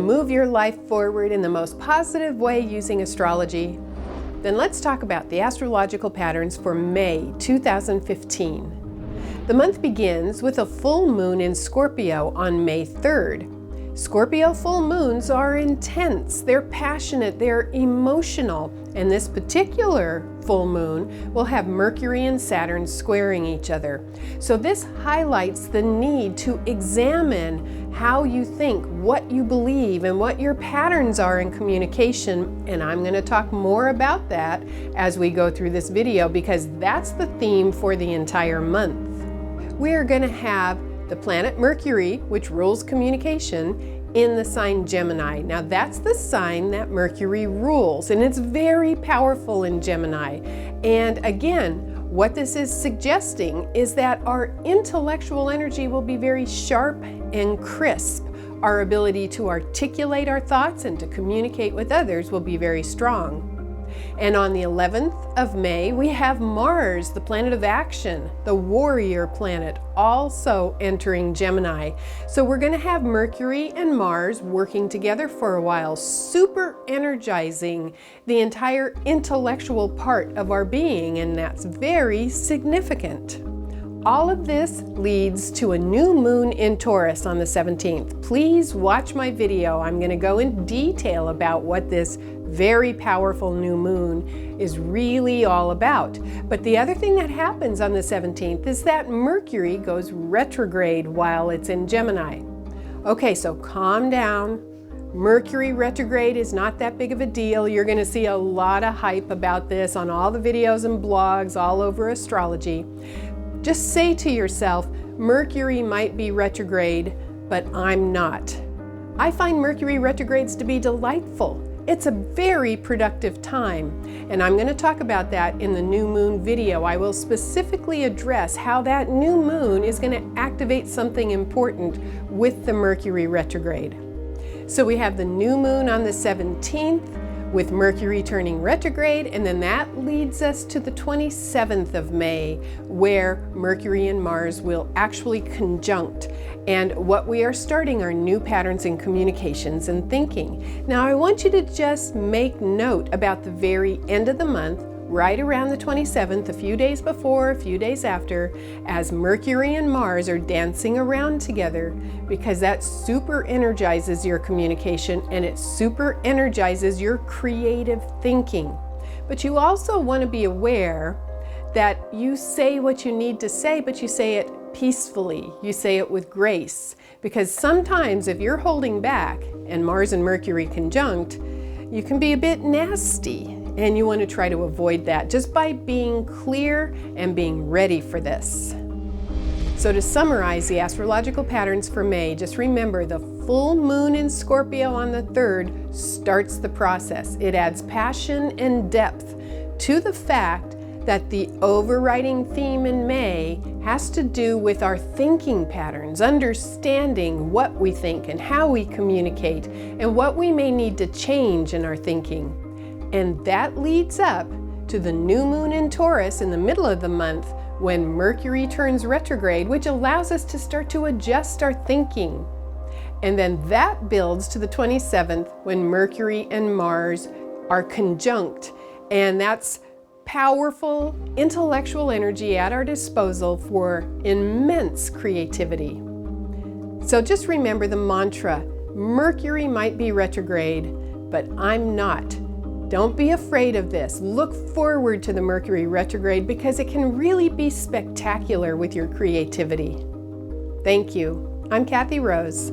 to move your life forward in the most positive way using astrology? Then let's talk about the astrological patterns for May 2015. The month begins with a full moon in Scorpio on May 3rd. Scorpio full moons are intense, they're passionate, they're emotional, and this particular full moon will have Mercury and Saturn squaring each other. So this highlights the need to examine how you think, what you believe, and what your patterns are in communication, and I'm going to talk more about that as we go through this video because that's the theme for the entire month. We are going to have the planet Mercury, which rules communication, in the sign Gemini. Now that's the sign that Mercury rules, and it's very powerful in Gemini. And again, what this is suggesting is that our intellectual energy will be very sharp and crisp. Our ability to articulate our thoughts and to communicate with others will be very strong. And on the 11th of May, we have Mars, the planet of action, the warrior planet, also entering Gemini. So we're going to have Mercury and Mars working together for a while, super energizing the entire intellectual part of our being, and that's very significant. All of this leads to a new moon in Taurus on the 17th. Please watch my video. I'm going to go in detail about what this very powerful new moon is really all about. But the other thing that happens on the 17th is that Mercury goes retrograde while it's in Gemini. Okay, so calm down. Mercury retrograde is not that big of a deal. You're going to see a lot of hype about this on all the videos and blogs all over astrology. Just say to yourself, Mercury might be retrograde, but I'm not. I find Mercury retrogrades to be delightful. It's a very productive time, and I'm going to talk about that in the new moon video. I will specifically address how that new moon is going to activate something important with the Mercury retrograde. So we have the new moon on the 17th, with Mercury turning retrograde, and then that leads us to the 27th of May, where Mercury and Mars will actually conjunct. And what we are starting are new patterns in communications and thinking. Now I want you to just make note about the very end of the month, right around the 27th, a few days before, a few days after, as Mercury and Mars are dancing around together, because that super energizes your communication and it super energizes your creative thinking. But you also want to be aware that you say what you need to say, but you say it peacefully. You say it with grace, because sometimes if you're holding back and Mars and Mercury conjunct, you can be a bit nasty. And you want to try to avoid that just by being clear and being ready for this. So to summarize the astrological patterns for May, just remember the full moon in Scorpio on the 3rd starts the process. It adds passion and depth to the fact that the overriding theme in May has to do with our thinking patterns, understanding what we think and how we communicate and what we may need to change in our thinking. And that leads up to the new moon in Taurus in the middle of the month when Mercury turns retrograde, which allows us to start to adjust our thinking. And then that builds to the 27th when Mercury and Mars are conjunct. And that's powerful intellectual energy at our disposal for immense creativity. So just remember the mantra, Mercury might be retrograde, but I'm not. Don't be afraid of this. Look forward to the Mercury retrograde because it can really be spectacular with your creativity. Thank you. I'm Kathy Rose.